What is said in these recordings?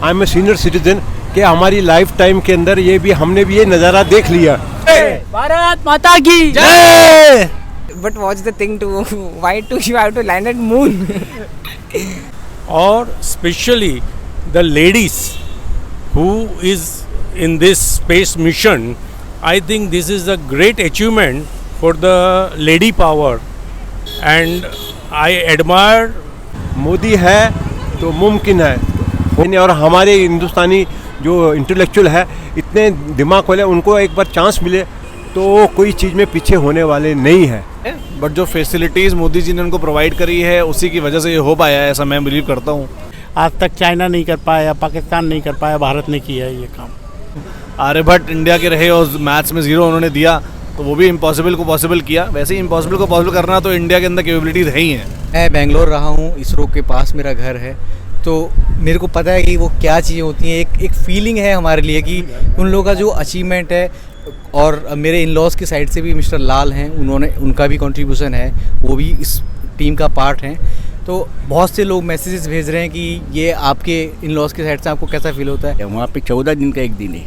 I am a senior citizen कि हमारी life time के अंदर हमने भी ये नज़ारा देख लिया। भारत माता की जय। But what's the thing to why do you have to land at moon? Or especially the ladies who is in this space mission, I think this is a great achievement for the lady power and I admire. Modi है तो मुमकिन है, और हमारे हिंदुस्तानी जो intellectual है इतने दिमाग वाले, उनको एक बार चांस मिले तो कोई चीज़ में पीछे होने वाले नहीं है। बट जो फैसिलिटीज़ मोदी जी ने उनको प्रोवाइड करी है उसी की वजह से ये हो पाया है, ऐसा मैं बिलीव करता हूँ। आज तक चाइना नहीं कर पाया, पाकिस्तान नहीं कर पाया, भारत ने किया है ये काम। आर्यभट्ट इंडिया के रहे और मैथ्स में 0 उन्होंने दिया तो वो भी इम्पॉसिबल को पॉसिबल किया, वैसे ही इम्पॉसिबल को पॉसिबल करना तो इंडिया के अंदर कैपेबिलिटीज़ है ही हैं। मैं बेंगलोर रहा हूँ, इसरो के पास मेरा घर है, तो मेरे को पता है कि वो क्या चीज़ें होती हैं। एक फीलिंग है हमारे लिए कि उन लोगों का जो अचीवमेंट है, और मेरे इन लॉज की साइड से भी मिस्टर लाल हैं, उनका भी कंट्रीब्यूशन है, वो भी इस टीम का पार्ट हैं। तो बहुत से लोग मैसेजेस भेज रहे हैं कि ये आपके इन लॉज की साइड से आपको कैसा फील होता है। वहाँ पे 14 दिन का एक दिन है,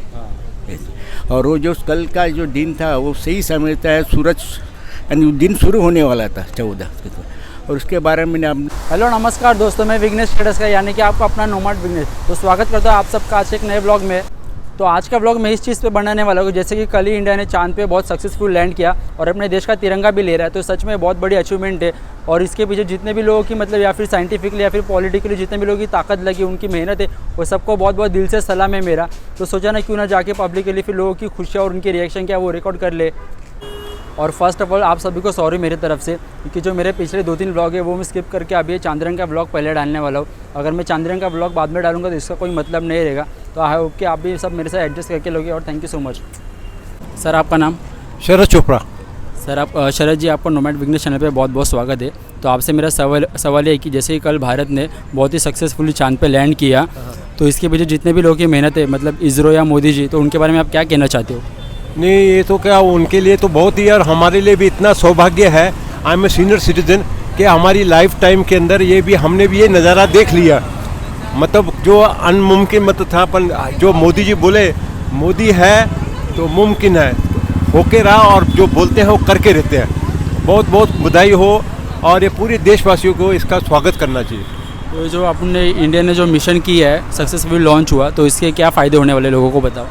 और वो जो कल का जो दिन था वो सही समझता है, सूरज यानी दिन शुरू होने वाला था 14, और उसके बारे में हेलो नमस्कार दोस्तों, मैं विघ्नेश स्टेटस का यानी कि आपका अपना नोमैड विघ्नेश। तो स्वागत करता हूँ आप सबका आज एक नए ब्लॉग में। तो आज का ब्लॉग मैं इस चीज़ पे बनाने वाला हूँ, जैसे कि कल ही इंडिया ने चांद पे बहुत सक्सेसफुल लैंड किया और अपने देश का तिरंगा भी ले रहा है, तो सच में बहुत बड़ी अचीवमेंट है। और इसके पीछे जितने भी लोगों की मतलब या फिर साइंटिफिकली या फिर पॉलिटिकली जितने भी लोगों की ताकत लगी, उनकी मेहनत है, वो सबको बहुत बहुत दिल से सलाम है मेरा। तो सोचा ना क्यों ना जाके पब्लिकली फिर लोगों की खुशियाँ और उनकी रिएक्शन क्या वो रिकॉर्ड कर ले। और फर्स्ट ऑफ ऑल आप सभी को सॉरी मेरी तरफ से, क्योंकि जो मेरे पिछले 2-3 ब्लॉग है वो मैं स्किप करके अभी ये चांद्रयान का ब्लॉग पहले डालने वाला हूँ। अगर मैं चांद्रयान का ब्लॉग बाद में डालूंगा तो इसका कोई मतलब नहीं रहेगा। तो आई होप कि आप भी सब मेरे साथ एडजस्ट करके लोगे। और thank you so much. Sir आपका नाम? शरद चोपड़ा। सर आप शरद जी, आपको नोमैड विघ्नेश चैनल पे बहुत बहुत स्वागत है। तो आपसे मेरा सवाल है कि जैसे कि कल भारत ने बहुत ही सक्सेसफुली चांद पे लैंड किया, तो इसके पीछे जितने भी लोगों की मेहनत है, मतलब इसरो या मोदी जी, तो उनके बारे में आप क्या कहना चाहते हो? नहीं, ये तो क्या उनके लिए तो बहुत ही, और हमारे लिए भी इतना सौभाग्य है, I am a senior citizen कि हमारी लाइफ टाइम के अंदर हमने भी ये नज़ारा देख लिया। मतलब जो अनमुमकिन मतलब था, पर जो मोदी जी बोले, मोदी है तो मुमकिन है, होके रहा, और जो बोलते हैं वो करके रहते हैं। बहुत बहुत बधाई हो, और ये पूरे देशवासियों को इसका स्वागत करना चाहिए। तो जो अपने इंडिया ने जो मिशन किया है सक्सेसफुल लॉन्च हुआ, तो इसके क्या फ़ायदे होने वाले लोगों को बताओ।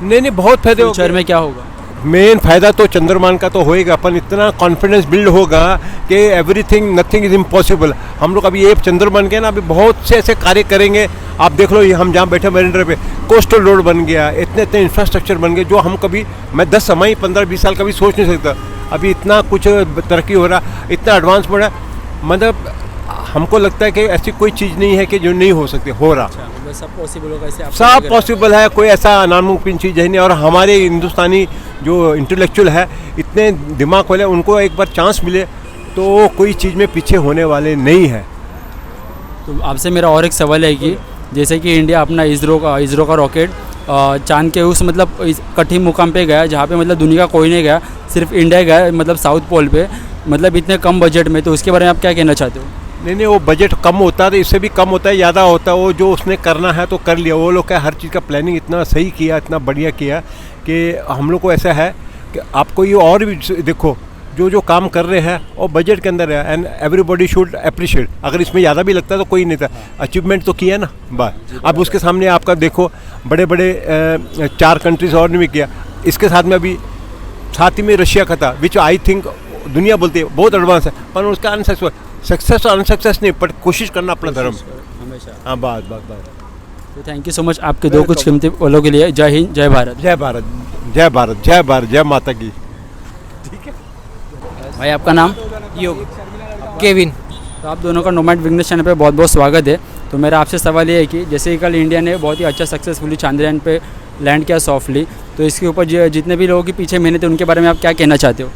नहीं, बहुत फायदे होंगे। फ्यूचर में क्या होगा? मेन फ़ायदा तो चंद्रमान का तो होएगा, अपन इतना कॉन्फिडेंस बिल्ड होगा कि एवरीथिंग नथिंग इज़ इम्पॉसिबल। हम लोग अभी ये चंद्रमान के ना अभी बहुत से ऐसे कार्य करेंगे। आप देख लो, ये हम जहाँ बैठे मरिंडर पे कोस्टल रोड बन गया, इतने इतने इंफ्रास्ट्रक्चर बन गए जो हम कभी, मैं 10 समय 15-20 साल कभी सोच नहीं सकता। अभी इतना कुछ तरक्की हो रहा, इतना एडवांस हो रहा, मतलब हमको लगता है कि ऐसी कोई चीज़ नहीं है कि जो नहीं हो सकती, हो रहा। सब पॉसिबल होगा, सब पॉसिबल है, कोई ऐसा नामुमकिन चीज़ है नहीं। और हमारे हिंदुस्तानी जो इंटेलेक्चुअल है इतने दिमाग वाले, उनको एक बार चांस मिले तो कोई चीज़ में पीछे होने वाले नहीं है। तो आपसे मेरा और एक सवाल है कि जैसे कि इंडिया अपना इसरो का रॉकेट चांद के उस मतलब कठिन मुकाम पे गया जहाँ पे मतलब दुनिया का कोई नहीं गया, सिर्फ इंडिया गया, मतलब साउथ पोल पे, मतलब इतने कम बजट में। तो उसके बारे में आप क्या कहना चाहते हो? नहीं, वो बजट कम होता है, इससे भी कम होता है, ज़्यादा होता है। वो जो उसने करना है तो कर लिया। वो लोग क्या हर चीज़ का प्लानिंग इतना सही किया, इतना बढ़िया किया कि हम लोग को ऐसा है कि आपको ये और भी देखो जो काम कर रहे हैं और बजट के अंदर है, एंड एवरीबॉडी शुड अप्रिशिएट। अगर इसमें ज़्यादा भी लगता तो कोई नहीं था, अचीवमेंट तो किया ना बस। अब उसके सामने आपका देखो बड़े बड़े 4 कंट्रीज और ने भी किया। इसके साथ में अभी साथ ही में रशिया का था, विच आई थिंक दुनिया बोलती है बहुत एडवांस है, पर उसका अनसक्सेसफुल, सक्सेस और अनसक्सेस नहीं, पर कोशिश करना अपना धर्म हमेशा। हाँ, बात। तो थैंक यू सो मच आपके दो कुछ कीमती बोलों के लिए। जय हिंद, जय भारत। जय भारत, जय भारत, जय भारत, जय माता की। ठीक है भाई, आपका नाम? योग केविन। तो आप दोनों का नोमैड विघ्नेश चैनल पे बहुत बहुत स्वागत है। तो मेरा आपसे सवाल ये है कि जैसे कल इंडिया ने बहुत ही अच्छा सक्सेसफुली चांद्रयान पे लैंड किया सॉफ्टली, तो इसके ऊपर जितने भी लोगों के पीछे मेहनत है उनके बारे में आप क्या कहना चाहते हो?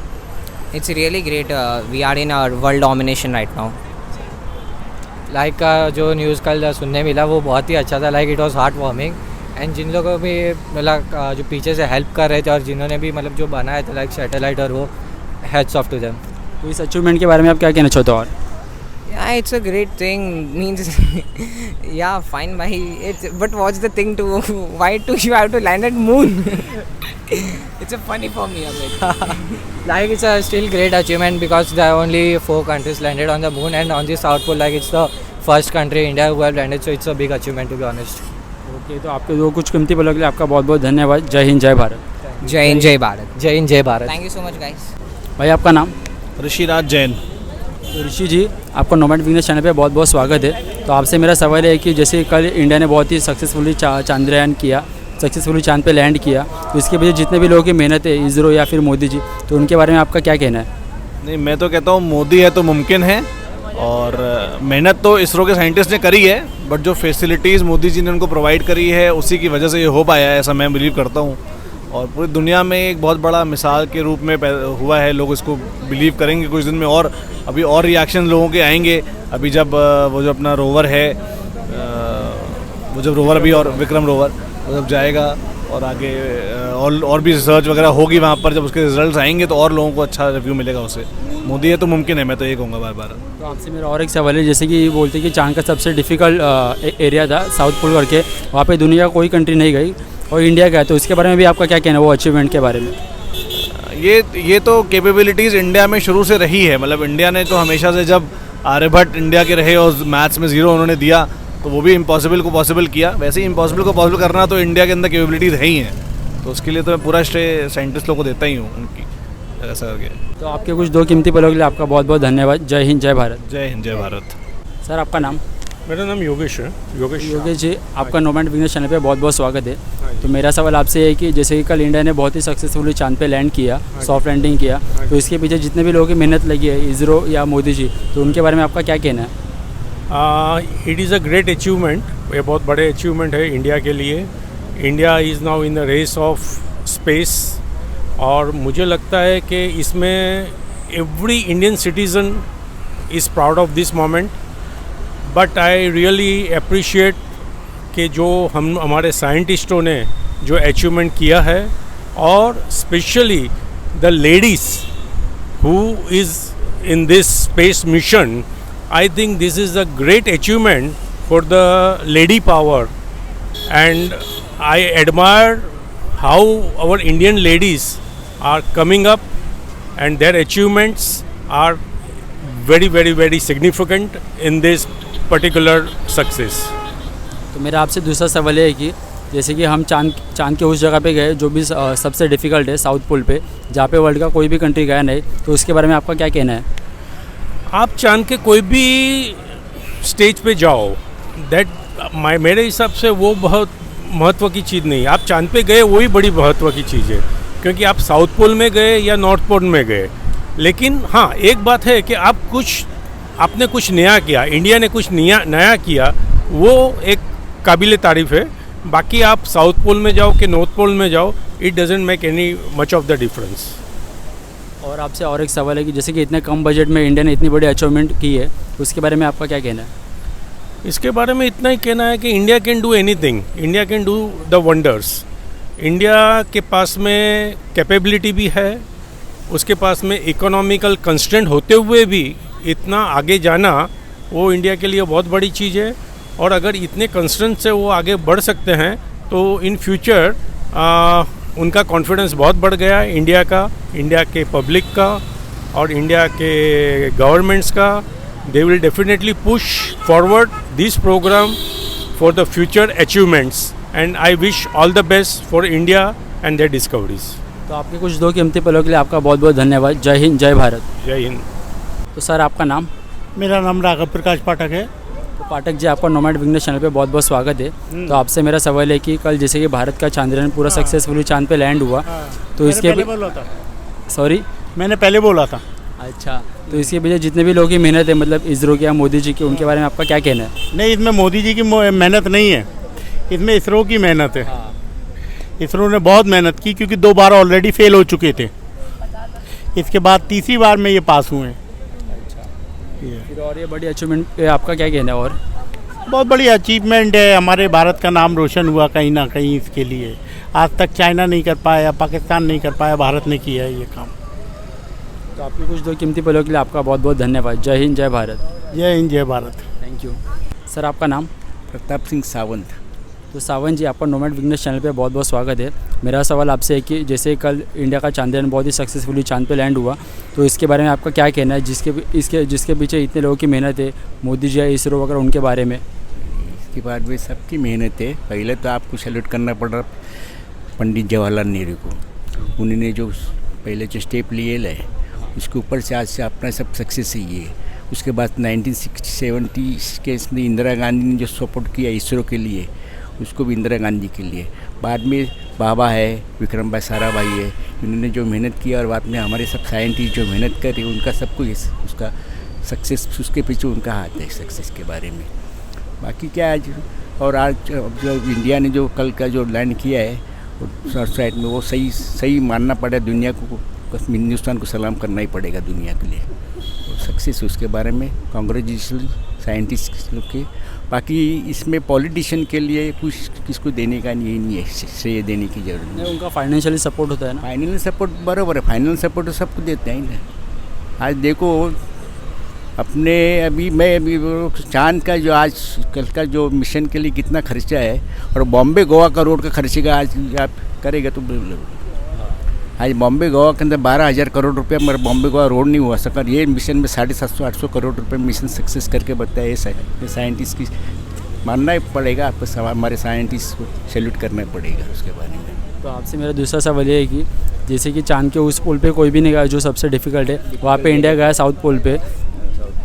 It's really great. We are in a world domination right now. Like जो न्यूज़ कल सुनने मिला वो बहुत ही अच्छा था, like it was heartwarming. And जिन लोगों भी मतलब जो पीछे से हेल्प कर रहे थे और जिन्होंने भी मतलब जो बनाया था लाइक सैटेलाइट और वो, हैट्स ऑफ टू देम। तो इस अचीवमेंट के बारे में आप क्या कहना चाहते हो? और It's a great thing. Means, yeah, fine. Bhai. But what's the thing to? Why do you have to land at moon? It's a funny for me a bit. Like it's a still great achievement because there are only 4 countries landed on the moon, and on the South Pole, like it's the first country India who have landed, so it's a big achievement to be honest. Okay, तो आपके दो कुछ कीमती पलों के लिए आपका बहुत बहुत धन्यवाद। जय हिंद, जय Bharat. Jai Hind, Jai Bharat. जय हिंद, जय Bharat. Thank you so much, guys. भाई आपका नाम? ऋषिराज जैन। तो ऋषि जी, आपका नोमैड बिजनेस चैनल पे बहुत बहुत स्वागत है। तो आपसे मेरा सवाल है कि जैसे कल इंडिया ने बहुत ही सक्सेसफुली चांद्रयान किया, सक्सेसफुली चांद पे लैंड किया, तो इसके पीछे जितने भी लोगों की मेहनत है, इसरो या फिर मोदी जी, तो उनके बारे में आपका क्या कहना है? नहीं, मैं तो कहता हूँ मोदी है तो मुमकिन है, और मेहनत तो इसरो के साइंटिस्ट ने करी है, बट जो फैसिलिटीज़ मोदी जी ने उनको प्रोवाइड करी है उसी की वजह से ये हो पाया है, ऐसा मैं बिलीव करता हूँ। और पूरी दुनिया में एक बहुत बड़ा मिसाल के रूप में हुआ है, लोग इसको बिलीव करेंगे कुछ दिन में, और अभी और रिएक्शन लोगों के आएंगे। अभी जब वो जो अपना रोवर है, वो जब रोवर अभी और विक्रम रोवर वो जब जाएगा और आगे और भी रिसर्च वगैरह होगी वहाँ पर, जब उसके रिजल्ट्स आएंगे तो और लोगों को अच्छा रिव्यू मिलेगा उससे। मोदी है तो मुमकिन है, मैं तो ये कहूँगा बार बार। तो आपसे मेरा और एक सवाल है, जैसे कि बोलते हैं कि चांद का सबसे डिफ़िकल्ट एरिया था साउथ पोल करके, वहाँ पे दुनिया का कोई कंट्री नहीं गई और इंडिया गया, तो इसके बारे में भी आपका क्या कहना है वो अचीवमेंट के बारे में? ये तो कैपेबिलिटीज़ इंडिया में शुरू से रही है। मतलब इंडिया ने तो हमेशा से, जब आर्यभट्ट इंडिया के रहे और मैथ्स में 0 उन्होंने दिया, तो वो भी इम्पॉसिबल को पॉसिबल किया। वैसे ही इम्पॉसिबल को पॉसिबल करना तो इंडिया के अंदर कैपेबिलिटीज़ है ही हैं, तो उसके लिए तो मैं पूरा श्रेय साइंटिस्ट लोगों को देता ही हूँ उनकी, ऐसा करके। तो आपके कुछ 2 कीमती पलों के लिए आपका बहुत बहुत धन्यवाद। जय हिंद, जय भारत। जय हिंद, जय भारत। सर आपका नाम? मेरा नाम योगेश है। योगेश जी, आपका नोमैड बिजनेस चैनल पे बहुत बहुत स्वागत है। तो मेरा सवाल आपसे है कि जैसे कि कल इंडिया ने बहुत ही सक्सेसफुली चांद पे लैंड किया, सॉफ्ट लैंडिंग किया, तो इसके पीछे जितने भी लोगों की मेहनत लगी है, इसरो या मोदी जी, तो उनके बारे में आपका क्या कहना है? It is a great achievement. ये बहुत बड़े अचीवमेंट है इंडिया के लिए। India is now in the race of space, और मुझे लगता है कि इसमें every Indian citizen is proud of this moment. But I really appreciate कि जो हमारे साइंटिस्टों ने जो अचीवमेंट किया है, और specially the ladies who is in this space mission, I think this is a great achievement for the lady power, and I admire how our Indian ladies are coming up, and their achievements are very, very, very significant in this particular success. तो मेरा आपसे दूसरा सवाल है कि जैसे कि हम चांद के उस जगह पे गए जो भी सबसे डिफ़िकल्ट है साउथ पोल पे, जहाँ पे वर्ल्ड का कोई भी कंट्री गया नहीं, तो उसके बारे में आपका क्या कहना है? आप चांद के कोई भी स्टेज पे जाओ, मेरे हिसाब से वो बहुत महत्व की चीज़ नहीं है। आप चांद पे गए वही बड़ी महत्व की चीज़ है, क्योंकि आप साउथ पोल में गए या नॉर्थ पोल में गए। लेकिन हाँ, एक बात है कि आपने कुछ नया किया, इंडिया ने कुछ नया किया, वो एक काबिल तारीफ़ है। बाकी आप साउथ पोल में जाओ कि नॉर्थ पोल में जाओ, it doesn't make any much of the difference. और आपसे और एक सवाल है कि जैसे कि इतने कम बजट में इंडिया ने इतनी बड़ी अचीवमेंट की है, उसके बारे में आपका क्या कहना है? इसके बारे में इतना ही कहना है कि India can do anything, India can do the wonders. India के पास में कैपेबिलिटी भी है, उसके पास में इकोनॉमिकल कंस्ट्रेंट होते हुए भी इतना आगे जाना, वो इंडिया के लिए बहुत बड़ी चीज़ है। और अगर इतने कंस्ट्रेंट से वो आगे बढ़ सकते हैं, तो इन फ्यूचर उनका कॉन्फिडेंस बहुत बढ़ गया है, इंडिया के पब्लिक का और इंडिया के गवर्नमेंट्स का। They will definitely push forward this programme for the future achievements, and I wish all the best for India and their discoveries. तो आपके कुछ 2 कीमती पलों के लिए आपका बहुत बहुत धन्यवाद। जय हिंद, जय भारत। जय हिंद। तो सर आपका नाम? मेरा नाम राघव प्रकाश पाठक है। तो पाठक जी, आपका नोमैड बिजनेस चैनल पे बहुत बहुत स्वागत है। तो आपसे मेरा सवाल है कि कल जैसे कि भारत का चांद्रयान पूरा सक्सेसफुली चांद पे लैंड हुआ, तो इसके सॉरी मैंने पहले बोला था। अच्छा, तो इसके पीछे जितने भी लोगों की मेहनत है, मतलब इसरो की या मोदी जी की, उनके बारे में आपका क्या कहना है? नहीं, इसमें मोदी जी की मेहनत नहीं है, इसमें इसरो की मेहनत है। इसरो ने बहुत मेहनत की, क्योंकि 2 बार ऑलरेडी फेल हो चुके थे, इसके बाद तीसरी बार में ये पास हुए हैं। फिर और ये बड़ी अचीवमेंट पे आपका क्या कहना है? और बहुत बड़ी अचीवमेंट है, हमारे भारत का नाम रोशन हुआ कहीं ना कहीं इसके लिए। आज तक चाइना नहीं कर पाया, पाकिस्तान नहीं कर पाया, भारत ने किया है ये काम। तो आपके कुछ 2 कीमती पलों के लिए आपका बहुत बहुत धन्यवाद। जय हिंद, जय भारत। जय हिंद, जय भारत। Thank you sir. आपका नाम? प्रताप सिंह सावंत। तो सावंत जी, आपका नोमैड बिजनेस चैनल पे बहुत बहुत स्वागत है। मेरा सवाल आपसे है कि जैसे कल इंडिया का चंद्रयान बहुत ही सक्सेसफुली चांद पे लैंड हुआ, तो इसके बारे में आपका क्या कहना है? जिसके पीछे इतने लोगों की मेहनत है, मोदी जी, इसरो वगैरह, उनके बारे में। इसके बाद में सबकी मेहनत है। पहले तो आपको सैल्यूट करना पड़ रहा पंडित जवाहरलाल नेहरू को। उन्होंने जो पहले जो स्टेप लिए लाए, उसके ऊपर से आज से अपना सब सक्सेस ही है। उसके बाद 1970 के इसने इंदिरा गांधी ने जो सपोर्ट किया इसरो के लिए, उसको भी इंदिरा गांधी के लिए। बाद में बाबा है, विक्रम भाई साराभाई है, इन्होंने जो मेहनत किया, और बाद में हमारे सब साइंटिस्ट जो मेहनत कर रहे, उनका सब कुछ उसका सक्सेस, उसके पीछे उनका हाथ है सक्सेस के बारे में। बाकी क्या आज, और आज जो इंडिया ने जो कल का जो लैंड किया है साइड में, वो सही मानना पड़ेगा दुनिया को, हिंदुस्तान को सलाम करना ही पड़ेगा दुनिया के लिए। सक्सेस उसके बारे में कांग्रेचुलेशन साइंटिस्ट लोग के। बाकी इसमें पॉलिटिशियन के लिए कुछ किसको देने का नहीं है, श्रेय देने की जरूरत नहीं। उनका फाइनेंशियली सपोर्ट होता है ना? फाइनेंशियल सपोर्ट बराबर है, फाइनेंशियल सपोर्ट तो सबको देते हैं ना। आज देखो अपने मैं चांद का जो आज कल का जो मिशन के लिए कितना खर्चा है, और बॉम्बे गोवा का रोड का खर्चे का आज आप करेगा तो आज बॉम्बे गोवा के अंदर 12,000 करोड़ रुपया मगर बॉम्बे गोवा रोड नहीं हुआ सका। ये मिशन में 750-800 करोड़ रुपए मिशन सक्सेस करके बताया। ये साइंटिस्ट की मानना ही पड़ेगा आपको, हमारे साइंटिस्ट को सैल्यूट करना पड़ेगा उसके बारे में। तो आपसे मेरा दूसरा सवाल ये है कि जैसे कि चांद के उस पोल पे कोई भी नहीं गया जो सबसे डिफ़िकल्ट है, वहाँ पे इंडिया गया साउथ पोल पे,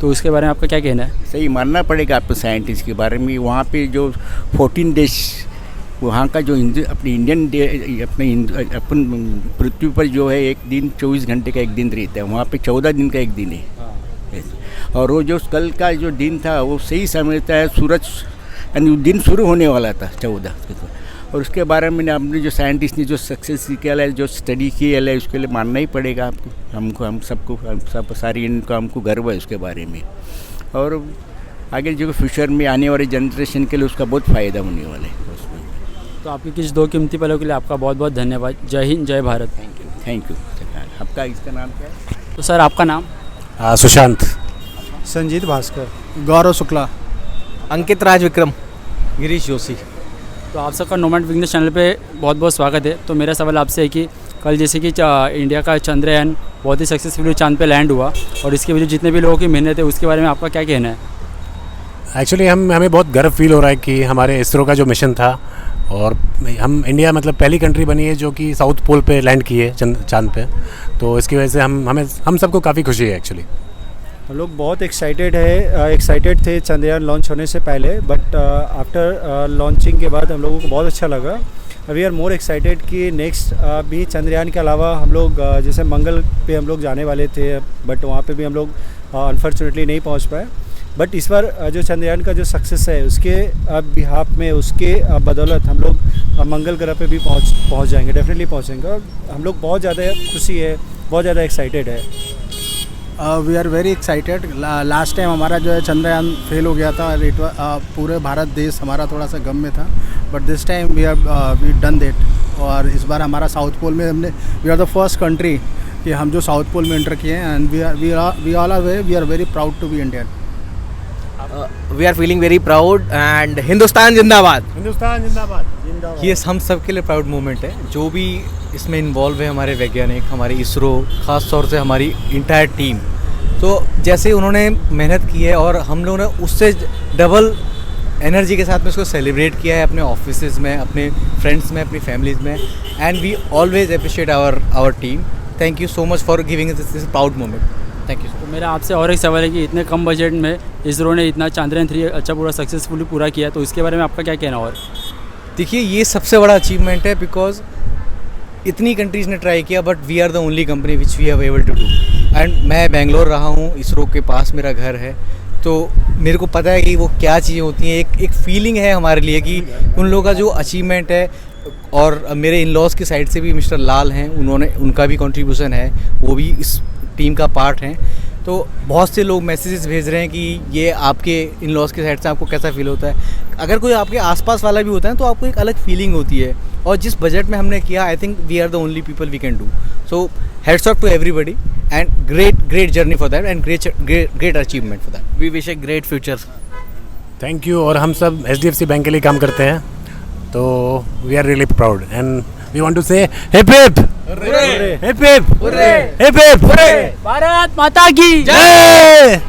तो उसके बारे में आपका क्या कहना है? सही मानना पड़ेगा आपको साइंटिस्ट के बारे में। वहाँ पे जो 14 देश, वहाँ का जो अपनी इंडियन अपन पृथ्वी पर जो है एक दिन 24 घंटे का एक दिन रहता है, वहाँ पे 14 दिन का एक दिन है। और वो जो कल का जो दिन था वो सही समझता है, सूरज यानी दिन शुरू होने वाला था 14। और उसके बारे में हमने जो साइंटिस्ट ने जो सक्सेस किया है, जो स्टडी किया है, उसके लिए मानना ही पड़ेगा आपको, हमको, हम सबको, सब सारी इनको हमको गर्व है उसके बारे में। और आगे जो फ्यूचर में आने वाले जनरेशन के लिए उसका बहुत फ़ायदा होने वाला है उसमें। तो आपकी कुछ दो कीमती पलों के लिए आपका बहुत बहुत धन्यवाद। जय हिंद, जय भारत। Thank you. आपका इसका नाम क्या है? तो सर आपका नाम? सुशांत। संजीत भास्कर। गौरव शुक्ला। अंकित राज विक्रम। गिरीश जोशी। तो आप सबका नोमैड बिजनेस चैनल पे बहुत बहुत स्वागत है। तो मेरा सवाल आपसे है कि कल जैसे कि इंडिया का चंद्रयान बहुत ही सक्सेसफुली चांद पे लैंड हुआ, और इसके वजह जितने भी लोगों की मेहनत है, उसके बारे में आपका क्या कहना है? एक्चुअली हमें बहुत गर्व फील हो रहा है कि हमारे इसरो का जो मिशन था, और हम इंडिया मतलब पहली कंट्री बनी है जो कि साउथ पोल पे लैंड की है चांद पे, तो इसकी वजह से हम सबको काफ़ी खुशी है एक्चुअली। हम लोग बहुत एक्साइटेड थे चंद्रयान लॉन्च होने से पहले, बट आफ्टर लॉन्चिंग के बाद हम लोगों को बहुत अच्छा लगा। वी आर मोर एक्साइटेड कि नेक्स्ट भी चंद्रयान के अलावा हम लोग जैसे मंगल पे हम लोग जाने वाले थे, बट वहाँ पे भी हम लोग अनफॉर्चुनेटली नहीं पहुँच पाए। बट इस बार जो चंद्रयान का जो सक्सेस है, उसके बिहाफ में, उसके बदौलत हम लोग मंगल ग्रह पे भी पहुँच जाएंगे, डेफिनेटली पहुँचेंगे। और हम लोग बहुत ज़्यादा खुशी है, बहुत ज़्यादा एक्साइटेड है। We are very excited. Last time हमारा जो है चंद्रयान फेल हो गया था, पूरे भारत देश हमारा थोड़ा सा गम में था, but this time we done that. और इस बार हमारा साउथ पोल में we are the first country कि हम जो साउथ पोल में एंटर किए हैं, and we are very proud to be Indian. We are feeling very proud and Hindustan जिंदाबाद। हिंदुस्तान जिंदाबाद। ये हम सब के लिए प्राउड मोमेंट है। जो भी इसमें इन्वॉल्व है, हमारे वैज्ञानिक, हमारी इसरो, ख़ास तौर से हमारी इंटायर टीम, तो जैसे उन्होंने मेहनत की है और हम लोगों ने उससे डबल एनर्जी के साथ में उसको सेलिब्रेट किया है अपने ऑफिसेज में, अपने फ्रेंड्स में, अपनी फैमिलीज़ में, and we always appreciate our team. Thank you so much for giving this proud moment. Thank you. तो मेरा आपसे और एक सवाल है कि इतने कम बजट में इसरो ने इतना चंद्रयान 3 अच्छा पूरा सक्सेसफुली पूरा किया, तो इसके बारे में आपका क्या कहना? और देखिए, ये सबसे बड़ा अचीवमेंट है, बिकॉज इतनी कंट्रीज़ ने ट्राई किया, but we are the only company which we have able to do. And मैं बेंगलोर रहा हूँ, इसरो के पास मेरा घर है, तो मेरे को पता है कि वो क्या चीज़ें होती हैं। एक फीलिंग है हमारे लिए कि उन लोगों का जो अचीवमेंट है, और मेरे इन लॉज की साइड से भी मिस्टर लाल हैं, उनका भी कंट्रीब्यूशन है, वो भी इस टीम का पार्ट हैं। तो बहुत से लोग मैसेजेस भेज रहे हैं कि ये आपके इन लॉज की साइड से आपको कैसा फील होता है। अगर कोई आपके आसपास वाला भी होता है तो आपको एक अलग फीलिंग होती है, और जिस बजट में हमने किया, I think we are the only people we can do. So heads off to everybody and great journey for that and great achievement for that. We wish a great future. Thank you. और हम सब HDFC bank के लिए काम करते हैं, तो we are really proud and we want to say hip hip hip hip hip Bharat Mata की जय।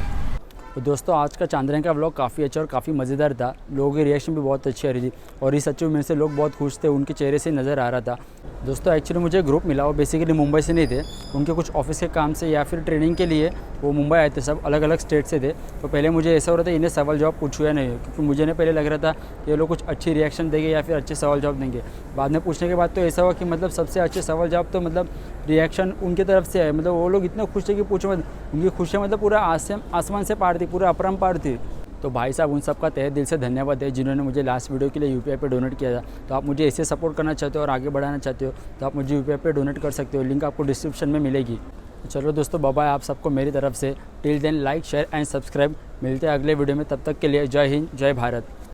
तो दोस्तों आज का चांद्रयान का व्लॉग काफ़ी अच्छा और काफ़ी मज़ेदार था। लोगों की रिएक्शन भी बहुत अच्छी आ रही थी और इस अचीवमेंट से लोग बहुत खुश थे, उनके चेहरे से नज़र आ रहा था। दोस्तों एक्चुअली मुझे ग्रुप मिला, वो बेसिकली मुंबई से नहीं थे, उनके कुछ ऑफिस के काम से या फिर ट्रेनिंग के लिए वो मुंबई आए थे, सब अलग अलग स्टेट से थे। तो पहले मुझे ऐसा हो रहा था इन्हें सवाल जवाब पूछू या नहीं, क्योंकि मुझे नहीं पहले लग रहा था कि ये लोग कुछ अच्छी रिएक्शन देंगे या फिर अच्छे सवाल जवाब देंगे। बाद में पूछने के बाद तो ऐसा हुआ कि मतलब सबसे अच्छे सवाल जवाब तो मतलब रिएक्शन उनकी तरफ से आए। मतलब वो लोग इतने खुश थे कि पूछो मत, उनकी खुशियाँ मतलब पूरा आसमान से पार थी, पूरा अपरंपार थी। तो भाई साहब उन सबका तहे दिल से धन्यवाद है जिन्होंने मुझे लास्ट वीडियो के लिए UPI पे डोनेट किया था। तो आप मुझे ऐसे सपोर्ट करना चाहते हो और आगे बढ़ाना चाहते हो तो आप मुझे UPI पे डोनेट कर सकते हो, लिंक आपको डिस्क्रिप्शन में मिलेगी। चलो दोस्तों बाय बाय आप सबको मेरी तरफ से। Till then like share and subscribe. मिलते हैं अगले वीडियो में, तब तक के लिए जय हिंद जय भारत।